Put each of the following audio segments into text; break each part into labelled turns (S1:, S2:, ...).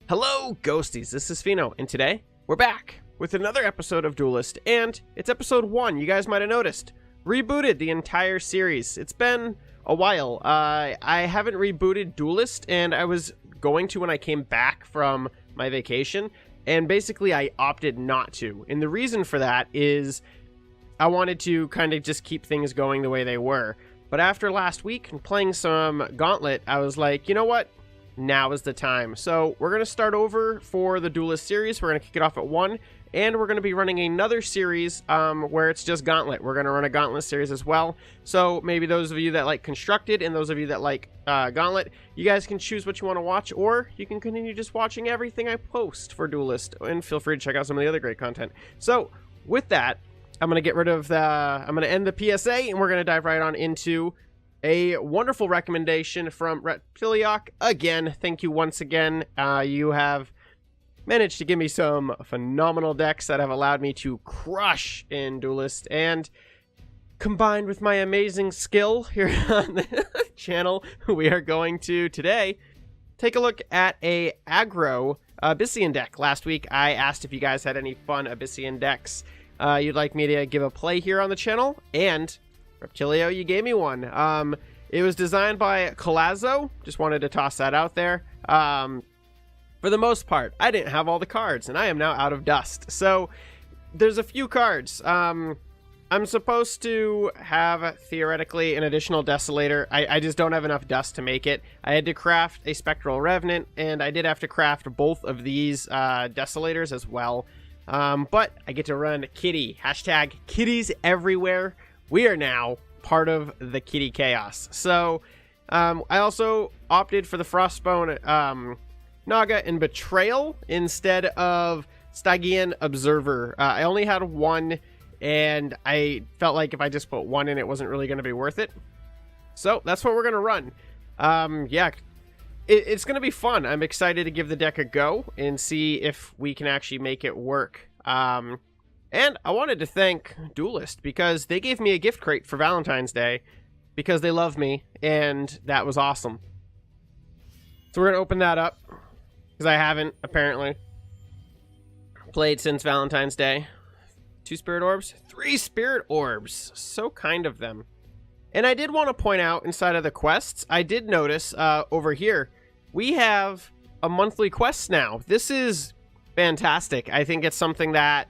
S1: Hello, Ghosties. This is Pheno, and today we're back with another episode of Duelyst, and it's episode 1. You guys might have noticed. Rebooted the entire series. It's been a while. I haven't rebooted Duelyst, and I was going to when I came back from my vacation, and basically I opted not to. And the reason for that is I wanted to kind of just keep things going the way they were. But after last week and playing some Gauntlet, I was like, you know what? Now is the time. So we're going to start over for the Duelyst series. We're going to kick it off at 1, and we're going to be running another series where it's just Gauntlet. We're going to run a Gauntlet series as well. So maybe those of you that like Constructed and those of you that like Gauntlet, you guys can choose what you want to watch, or you can continue just watching everything I post for Duelyst, and feel free to check out some of the other great content. So with that, I'm going to get rid of the, I'm going to end the PSA, and we're going to dive right on into a wonderful recommendation from Reptiliac. Again, thank you once again. You have managed to give me some phenomenal decks that have allowed me to crush in Duelyst, and combined with my amazing skill here on the channel, we are going to today take a look at a Agro Abyssian deck. Last week, I asked if you guys had any fun Abyssian decks you'd like me to give a play here on the channel, and Reptilio, you gave me one. It was designed by Collectible. Just wanted to toss that out there. For the most part, I didn't have all the cards, and I am now out of dust. So there's a few cards. I'm supposed to have, theoretically, an additional Desolator. I just don't have enough dust to make it. I had to craft a Spectral Revenant, and I did have to craft both of these Desolators as well. But I get to run Kitty. Hashtag kitties everywhere. We are now part of the Kitty Chaos. So I also opted for the Frostbone Naga and Betrayal instead of Stygian Observer. I only had one, and I felt like if I just put one in, it wasn't really going to be worth it. So that's what we're going to run. Yeah, it's going to be fun. I'm excited to give the deck a go and see if we can actually make it work. And I wanted to thank Duelyst because they gave me a gift crate for Valentine's Day because they love me, and that was awesome. So we're going to open that up because I haven't, apparently, played since Valentine's Day. 2 Spirit Orbs? 3 Spirit Orbs. So kind of them. And I did want to point out inside of the quests, I did notice over here, we have a monthly quest now. This is fantastic. I think it's something that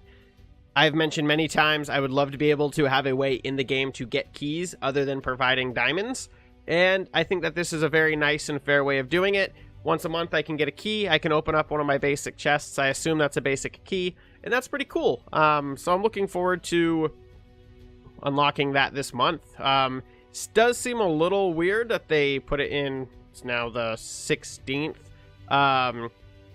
S1: I've mentioned many times. I would love to be able to have a way in the game to get keys other than providing diamonds. And I think that this is a very nice and fair way of doing it. Once a month I can get a key. I can open up one of my basic chests. I assume that's a basic key. And that's pretty cool. So I'm looking forward to unlocking that this month. It does seem a little weird that they put it in, it's now the 16th.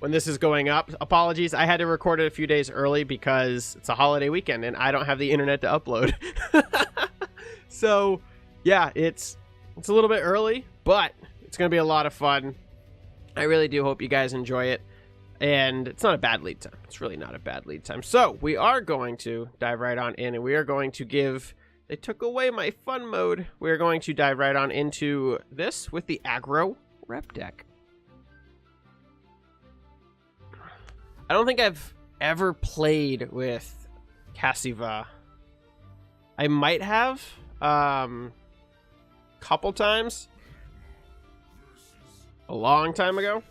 S1: When this is going up, apologies, I had to record it a few days early because it's a holiday weekend and I don't have the internet to upload. So yeah, it's a little bit early, but it's gonna be a lot of fun. I really do hope you guys enjoy it, and it's not a bad lead time. It's really not a bad lead time. So we are going to dive right on in, and we are going to give, they took away my fun mode. We're going to dive right on into this with the Agro Rep deck. I don't think I've ever played with Cassyva. I might have couple times a long time ago.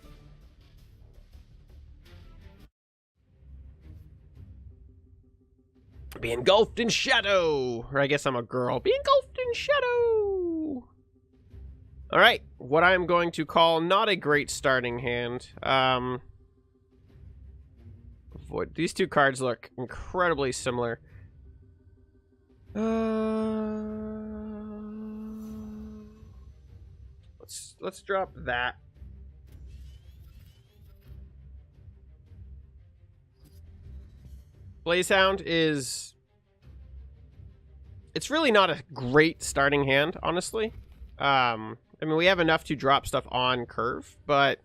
S1: Be engulfed in shadow, or I guess I'm a girl. Be engulfed in shadow. All right, what I'm going to call not a great starting hand. These two cards look incredibly similar. Let's drop that. Blazehound is, it's really not a great starting hand, honestly. I mean, we have enough to drop stuff on curve, but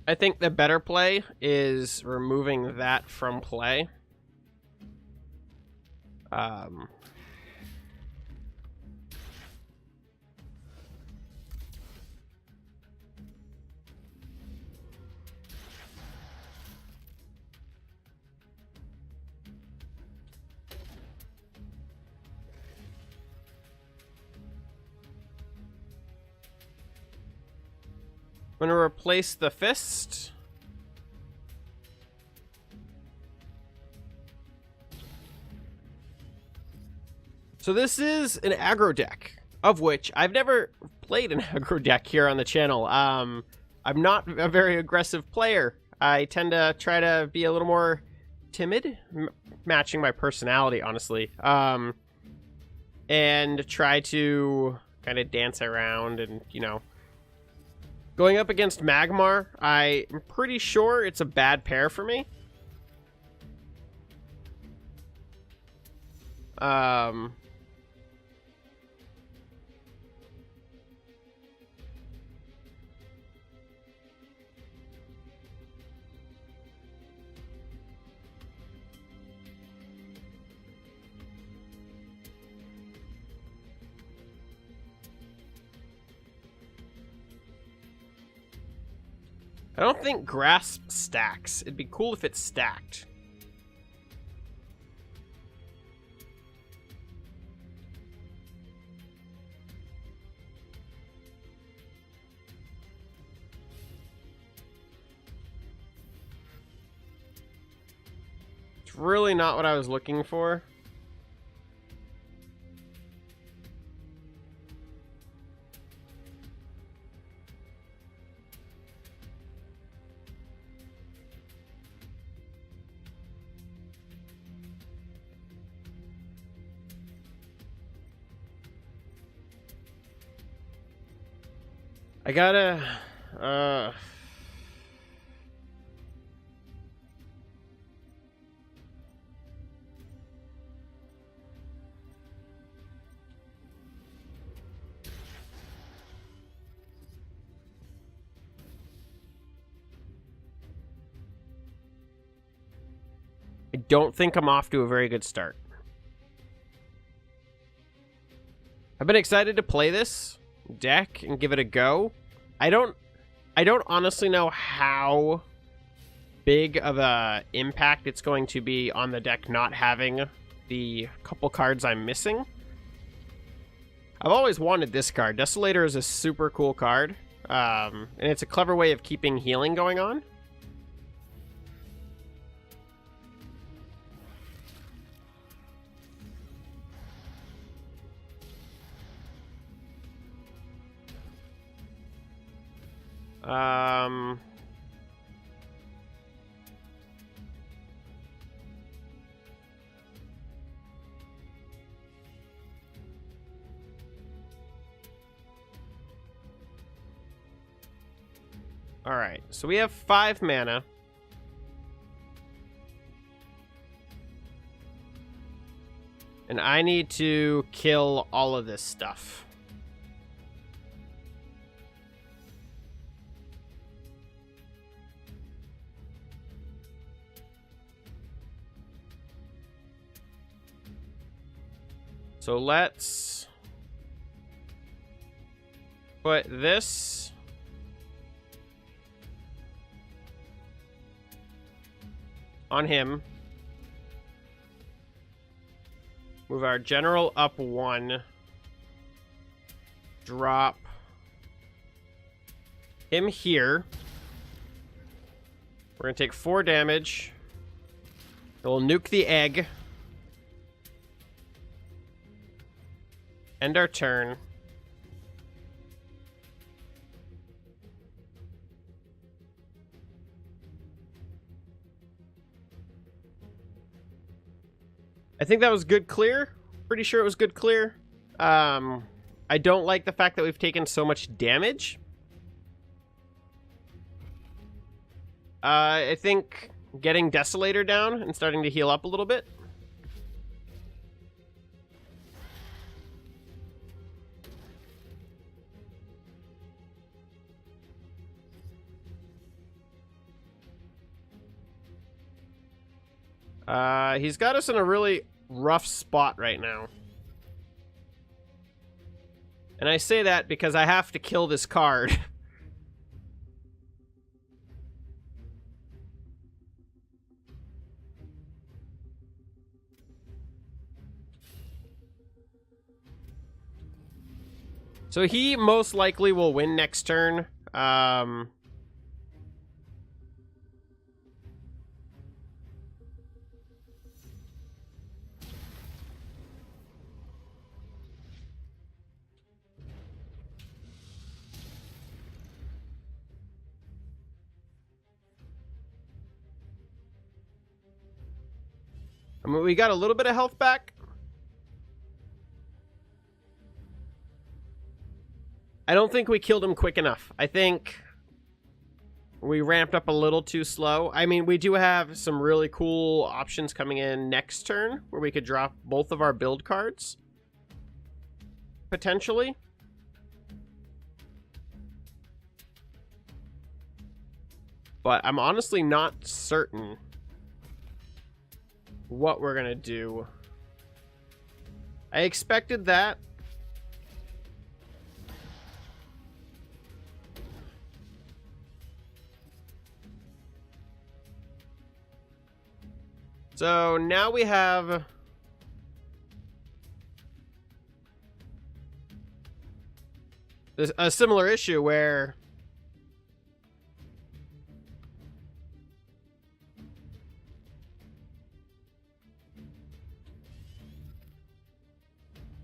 S1: I think the better play is removing that from play. I'm gonna replace the fist. So this is an aggro deck, of which I've never played an aggro deck here on the channel. I'm not a very aggressive player. I tend to try to be a little more timid, matching my personality, honestly. And try to kind of dance around and, you know. Going up against Magmar, I'm pretty sure it's a bad pair for me. I don't think Grasp stacks. It'd be cool if it stacked. It's really not what I was looking for. I gotta, I don't think I'm off to a very good start. I've been excited to play this deck and give it a go. I don't honestly know how big of a impact it's going to be on the deck not having the couple cards I'm missing. I've always wanted this card. Desolator is a super cool card, and it's a clever way of keeping healing going on. All right, so we have 5 mana. And I need to kill all of this stuff. So let's put this on him. Move our general up 1. Drop him here. We're going to take 4 damage. We'll nuke the egg. End our turn. I think that was good clear. Pretty sure it was good clear. I don't like the fact that we've taken so much damage. I think getting Desolator down and starting to heal up a little bit. He's got us in a really rough spot right now. And I say that because I have to kill this card. So he most likely will win next turn. I mean, we got a little bit of health back. I don't think we killed him quick enough. I think we ramped up a little too slow. I mean, we do have some really cool options coming in next turn where we could drop both of our build cards. Potentially. But I'm honestly not certain what we're gonna do. I expected that. So now we have a similar issue where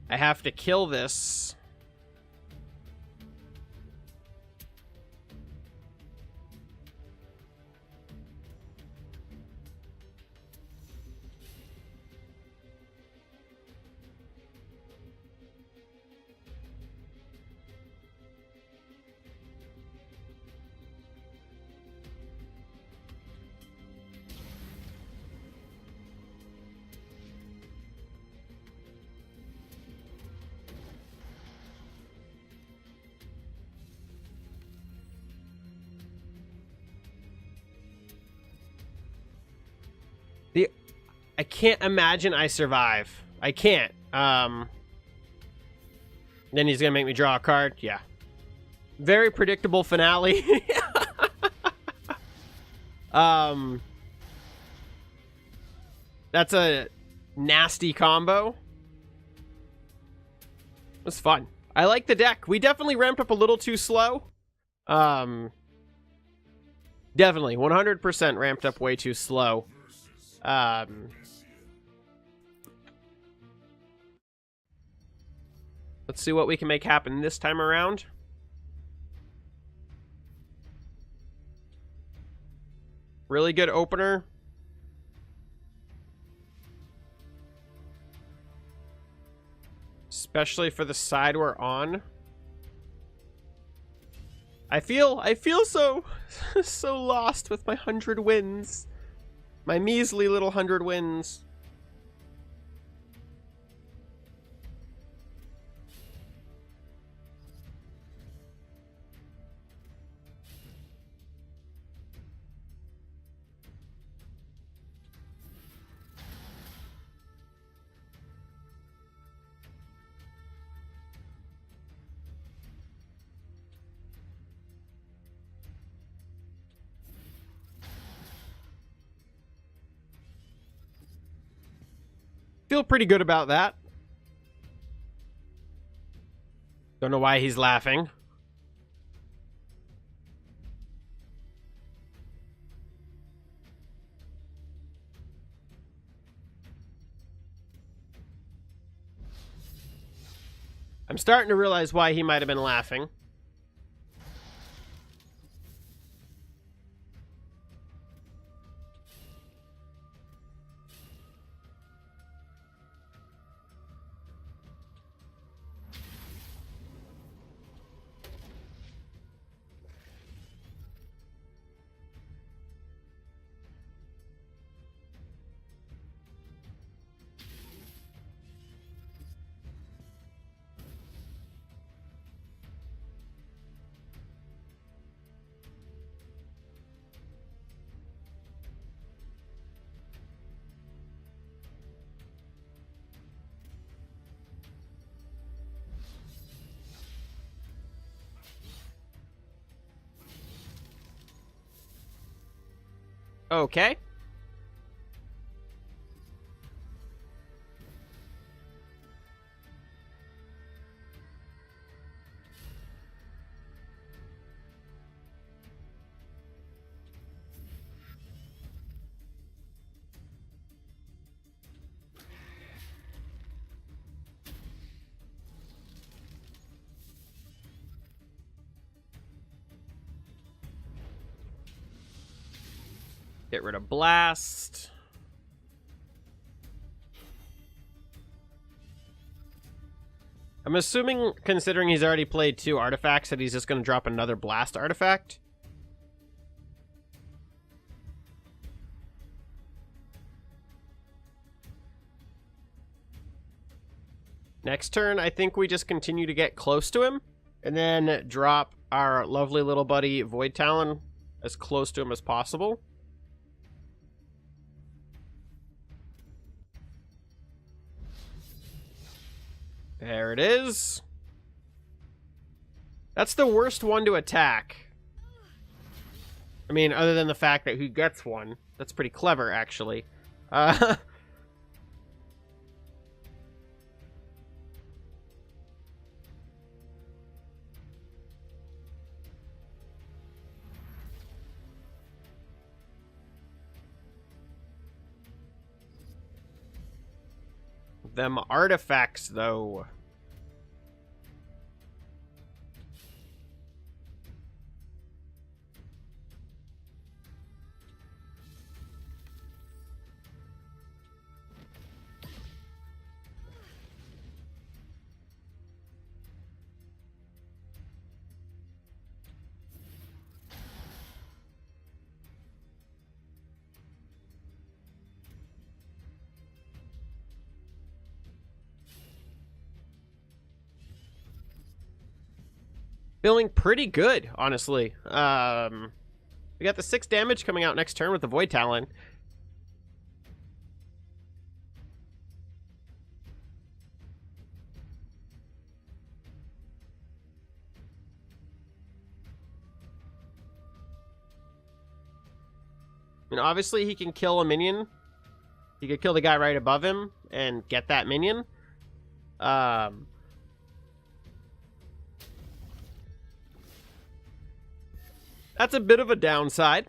S1: I have to kill this. I can't imagine I survive. I can't. Then he's gonna make me draw a card. Yeah. Very predictable finale. That's a nasty combo. It was fun. I like the deck. We definitely ramped up a little too slow. Definitely 100% ramped up way too slow. Let's see what we can make happen this time around. Really good opener. Especially for the side we're on. I feel so so lost with my 100 wins. My measly little 100 wins. Feel pretty good about that. Don't know why he's laughing. I'm starting to realize why he might have been laughing. Okay. Get rid of Blast. I'm assuming, considering he's already played 2 artifacts, that he's just going to drop another Blast artifact. Next turn, I think we just continue to get close to him, and then drop our lovely little buddy Void Talon as close to him as possible. There it is. That's the worst one to attack. I mean, other than the fact that he gets one. That's pretty clever, actually. Them artifacts, though. Feeling pretty good, honestly. We got the 6 damage coming out next turn with the Void Talon. And obviously he can kill a minion. He could kill the guy right above him and get that minion. That's a bit of a downside.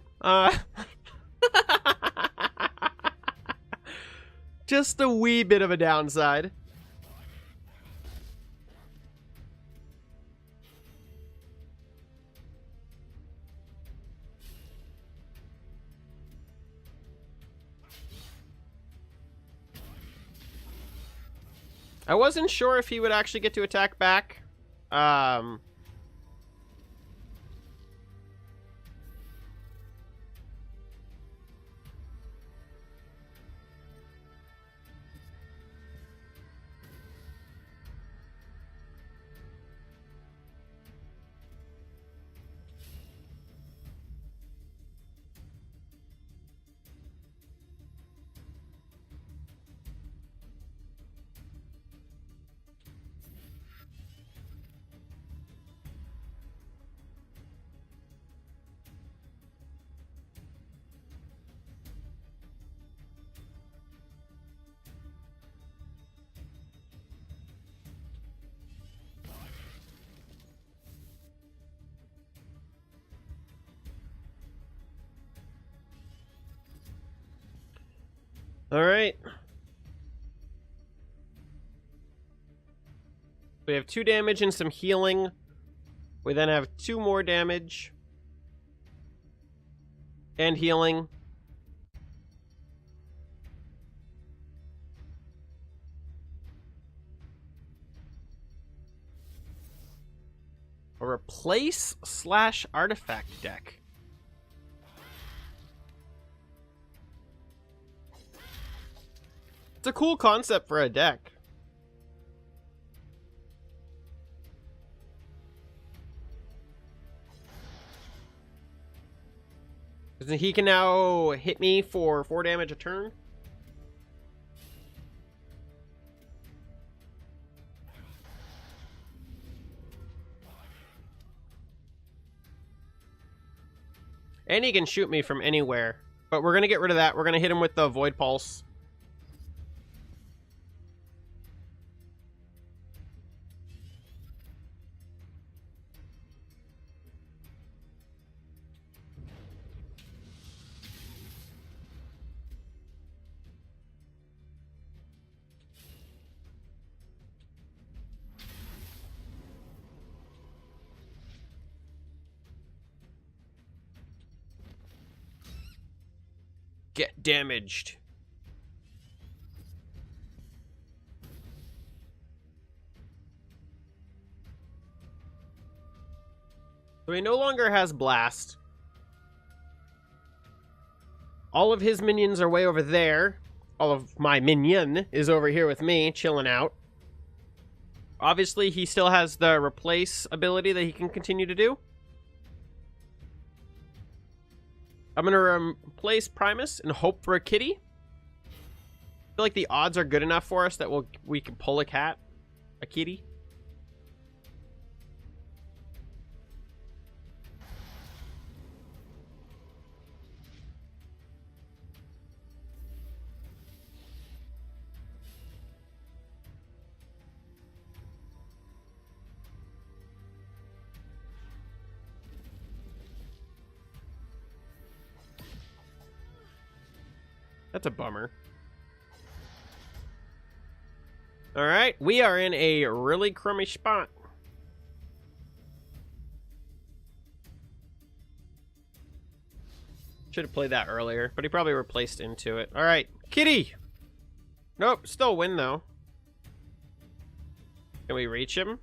S1: Just a wee bit of a downside. I wasn't sure if he would actually get to attack back. All right. We have 2 damage and some healing. We then have 2 more damage and healing. A replace/artifact deck. It's a cool concept for a deck. He can now hit me for 4 damage a turn. And he can shoot me from anywhere. But we're going to get rid of that. We're going to hit him with the Void Pulse. get damaged. So he no longer has Blast. All of his minions are way over there. All of my minion is over here with me, chilling out. Obviously, he still has the replace ability that he can continue to do. I'm going to replace Primus and hope for a kitty. I feel like the odds are good enough for us that we can pull a kitty. That's a bummer. Alright, we are in a really crummy spot. Should have played that earlier, but he probably replaced into it. Alright, kitty! Nope, still win though. Can we reach him?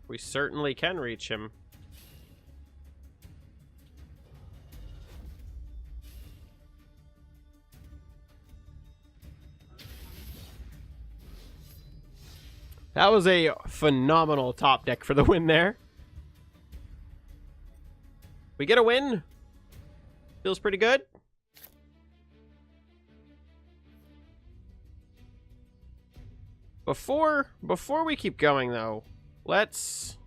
S1: We certainly can reach him. That was a phenomenal top deck for the win there. We get a win. Feels pretty good. Before we keep going though, let's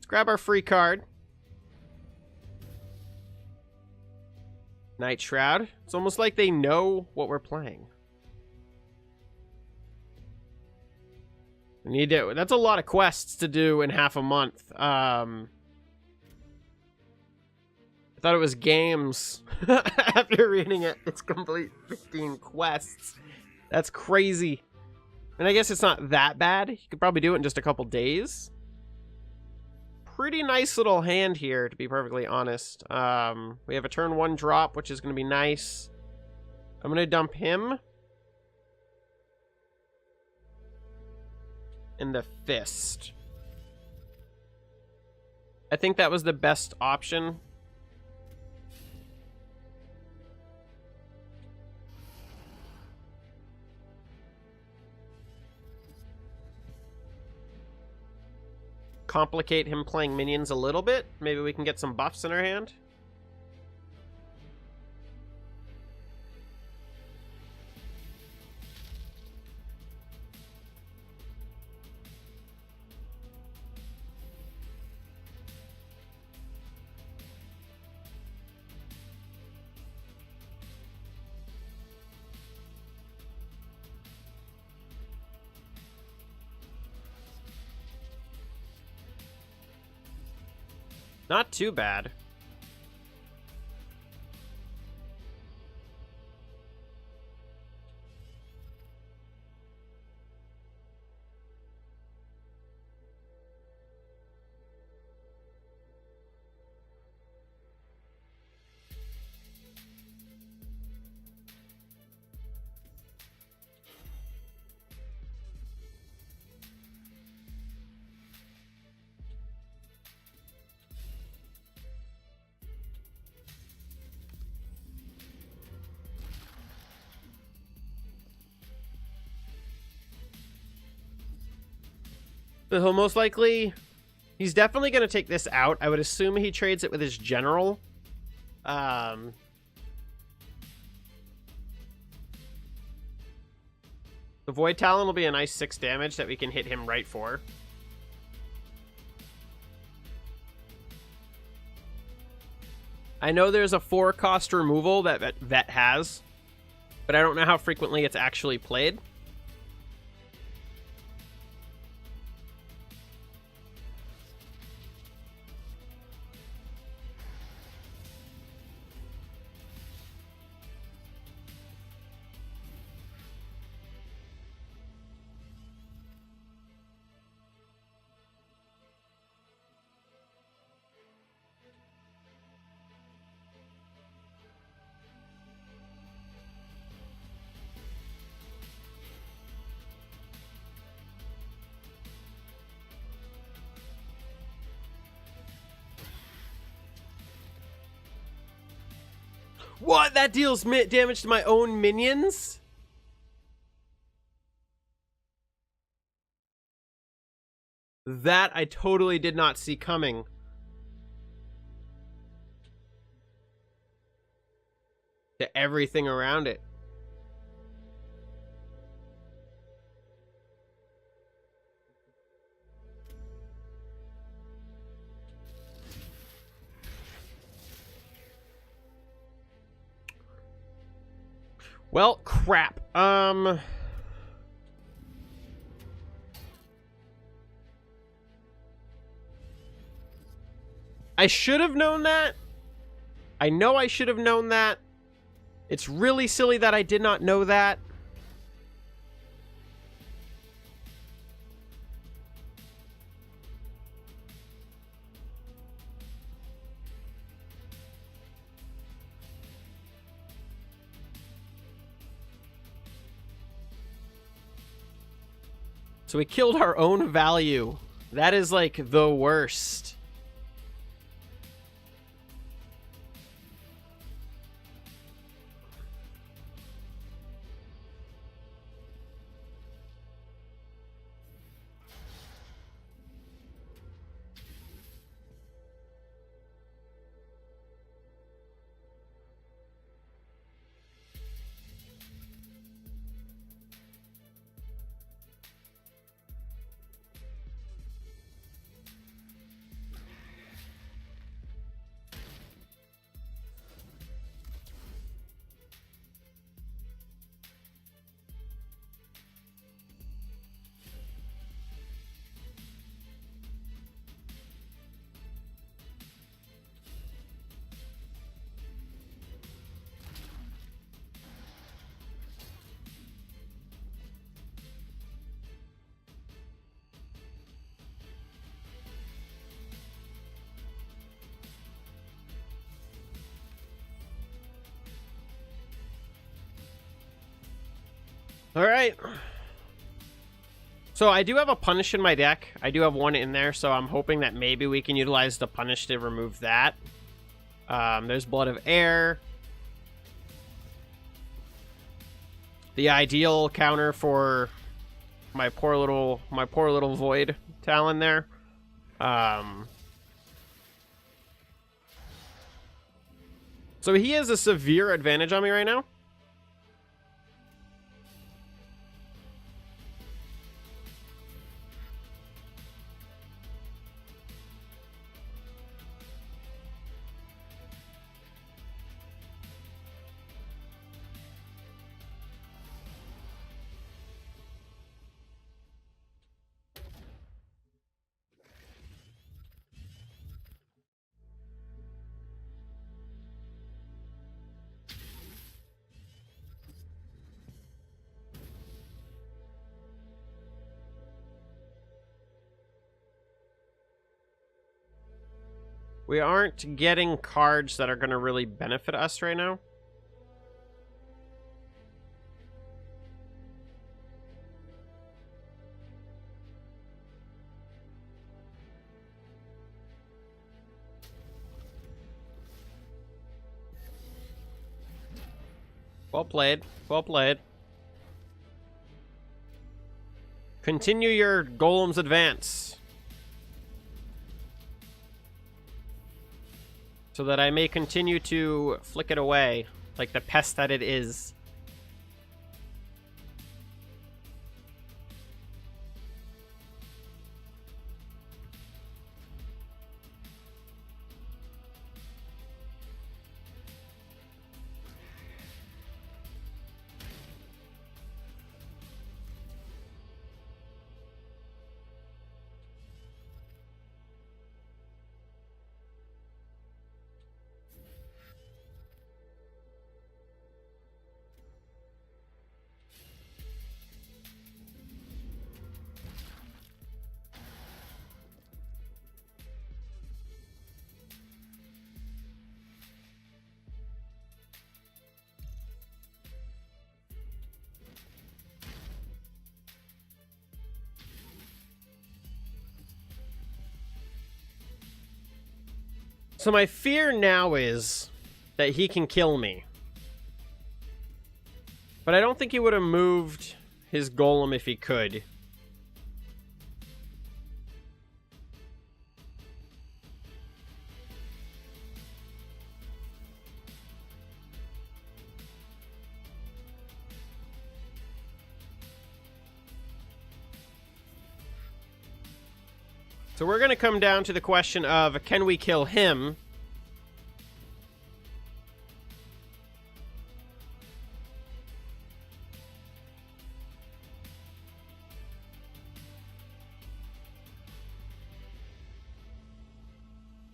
S1: grab our free card. Night Shroud. It's almost like they know what we're playing. That's a lot of quests to do in half a month. I thought it was games. After reading it, it's complete 15 quests. That's crazy. And I guess it's not that bad. You could probably do it in just a couple days. Pretty nice little hand here, to be perfectly honest. We have a turn 1 drop, which is going to be nice. I'm going to dump him. And the Fist. I think that was the best option. Complicate him playing minions a little bit. Maybe we can get some buffs in our hand. Not too bad. But he'll most likely... He's definitely going to take this out. I would assume he trades it with his general. The Void Talon will be a nice 6 damage that we can hit him right for. I know there's a 4-cost removal that Vet has, but I don't know how frequently it's actually played. What? That deals damage to my own minions? That I totally did not see coming. To everything around it. Well, crap. I should have known that. I know I should have known that. It's really silly that I did not know that. So we killed our own value. That is like the worst. All right. So I do have a punish in my deck. I do have one in there, so I'm hoping that maybe we can utilize the punish to remove that. There's Blood of Air. The ideal counter for my poor little Void Talon there. So he has a severe advantage on me right now. We aren't getting cards that are going to really benefit us right now. Well played. Well played. Continue your Golem's advance. So that I may continue to flick it away, like the pest that it is. So my fear now is that he can kill me. But I don't think he would have moved his golem if he could. So we're going to come down to the question of, can we kill him?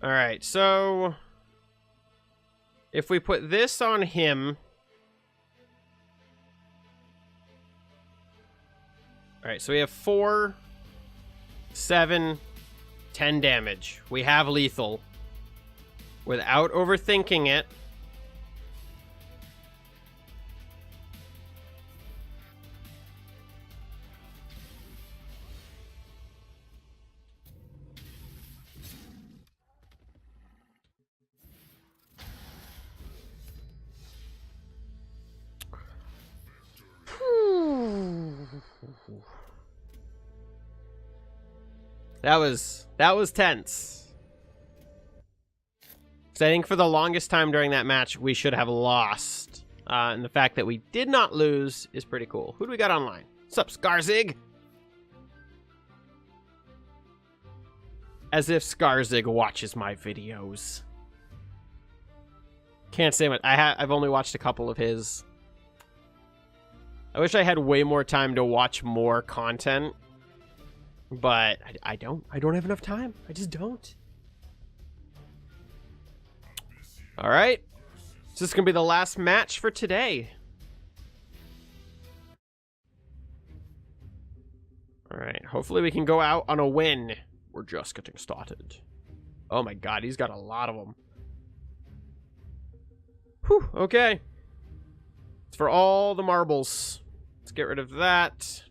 S1: All right, so if we put this on him... All right, so we have 4, 7... 10 damage. We have lethal. Without overthinking it. That was tense. So I think for the longest time during that match, we should have lost. And the fact that we did not lose is pretty cool. Who do we got online? Sup, Skarzig? As if Skarzig watches my videos. Can't say much. I've only watched a couple of his. I wish I had way more time to watch more content. But I don't have enough time. I just don't. All right. So this is going to be the last match for today. All right. Hopefully we can go out on a win. We're just getting started. Oh my god, he's got a lot of them. Whew, okay. It's for all the marbles. Let's get rid of that.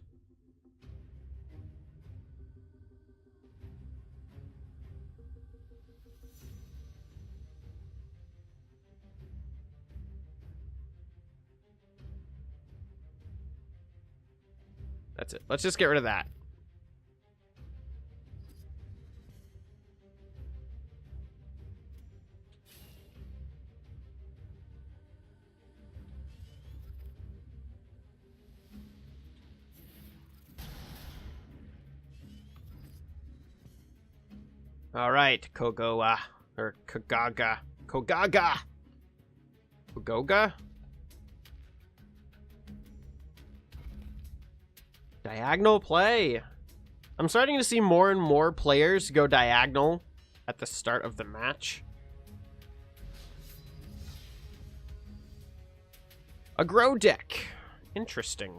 S1: That's it. Let's just get rid of that. All right, Kogoa, or Kogaga. Kogaga! Kogoga? Diagonal play. I'm starting to see more and more players go diagonal at the start of the match. Agro deck. Interesting.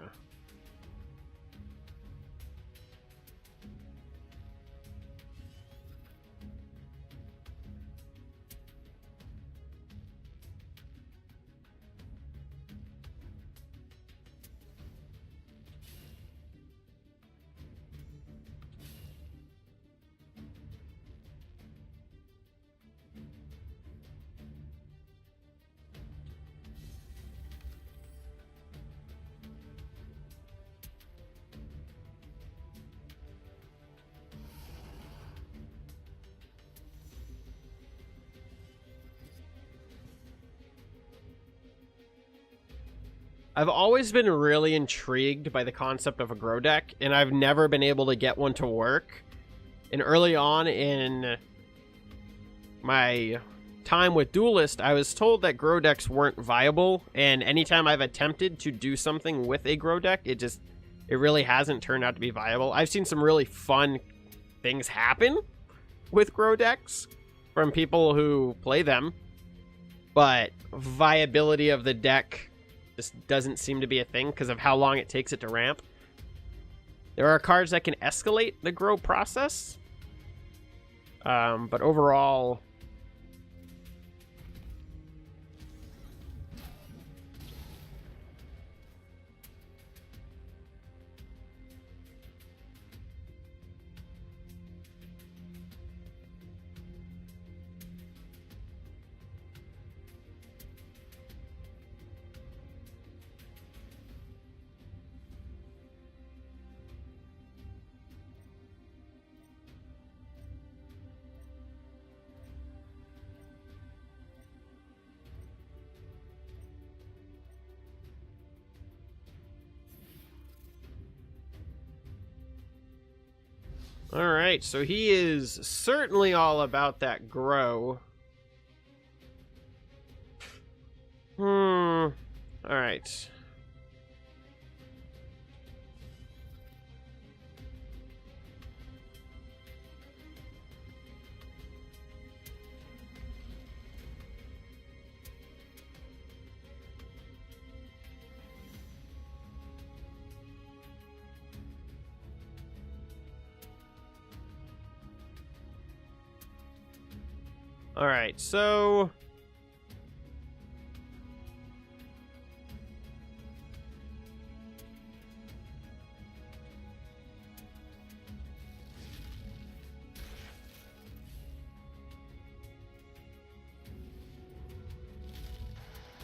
S1: I've always been really intrigued by the concept of a grow deck, and I've never been able to get one to work. And early on in my time with Duelyst, I was told that grow decks weren't viable, and anytime I've attempted to do something with a grow deck, it really hasn't turned out to be viable. I've seen some really fun things happen with grow decks from people who play them, but viability of the deck just doesn't seem to be a thing because of how long it takes it to ramp. There are cards that can escalate the grow process, but overall, Alright, so he is certainly all about that grow. Alright. Alright, so...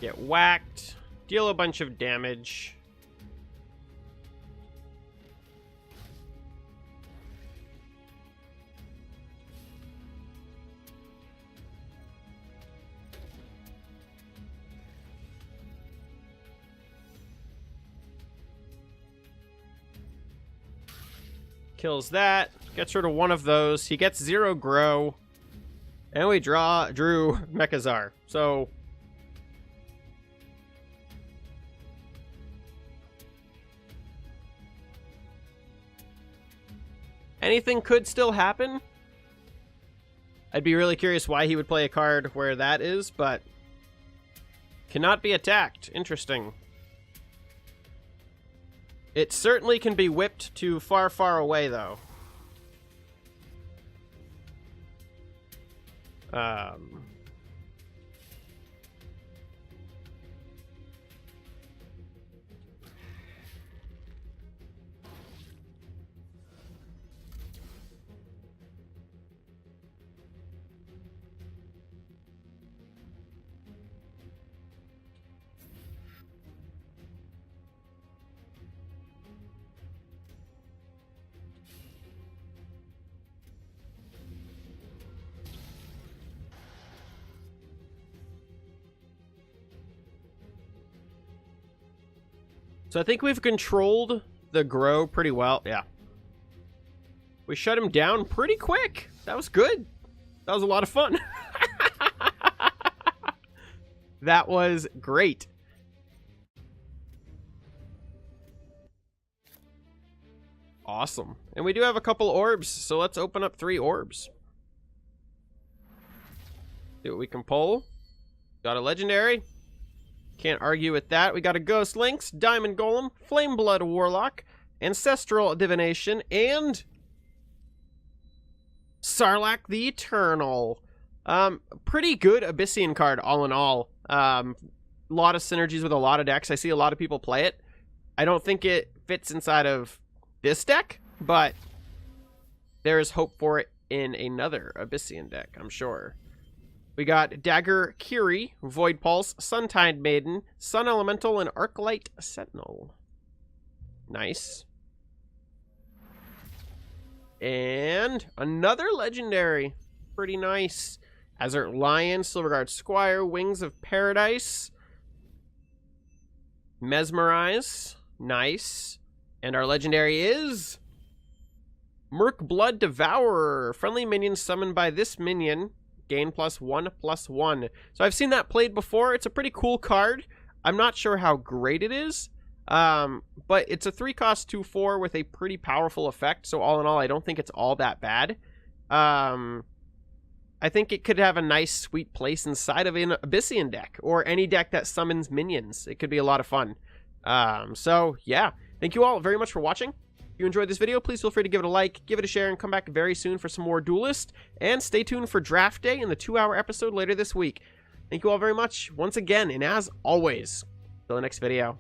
S1: get whacked, deal a bunch of damage. Kills that, gets rid of one of those. He gets 0 grow, and we drew Mechazar. So anything could still happen. I'd be really curious why he would play a card where that is, but cannot be attacked. Interesting. It certainly can be whipped to far, far away, though. So I think we've controlled the grow pretty well. Yeah. We shut him down pretty quick. That was good. That was a lot of fun. That was great. Awesome. And we do have a couple orbs, so let's open up 3 orbs. See what we can pull. Got a legendary. Can't argue with that. We got a Ghost Lynx, Diamond Golem, Flame Blood Warlock, Ancestral Divination, and Sarlacc the Eternal. Pretty good Abyssian card, all in all. Lot of synergies with a lot of decks. I see a lot of people play it. I don't think it fits inside of this deck, but there is hope for it in another Abyssian deck, I'm sure. We got Dagger Kiri, Void Pulse, Suntide Maiden, Sun Elemental, and Arclight Sentinel. Nice. And another legendary. Pretty nice. Azert Lion, Silverguard Squire, Wings of Paradise, Mesmerize. Nice. And our legendary is Merc Blood Devourer. Friendly minions summoned by this minion gain +1/+1. So I've seen that played before. It's a pretty cool card. I'm not sure how great it is, but it's a 3-cost 2/4 with a pretty powerful effect. So all in all, I don't think it's all that bad. I think it could have a nice, sweet place inside of an Abyssian deck or any deck that summons minions. It could be a lot of fun. So yeah, thank you all very much for watching. If you enjoyed this video, please feel free to give it a like, give it a share, and come back very soon for some more Duelyst. And stay tuned for Draft Day and the 2-hour episode later this week. Thank you all very much once again, and as always, till the next video.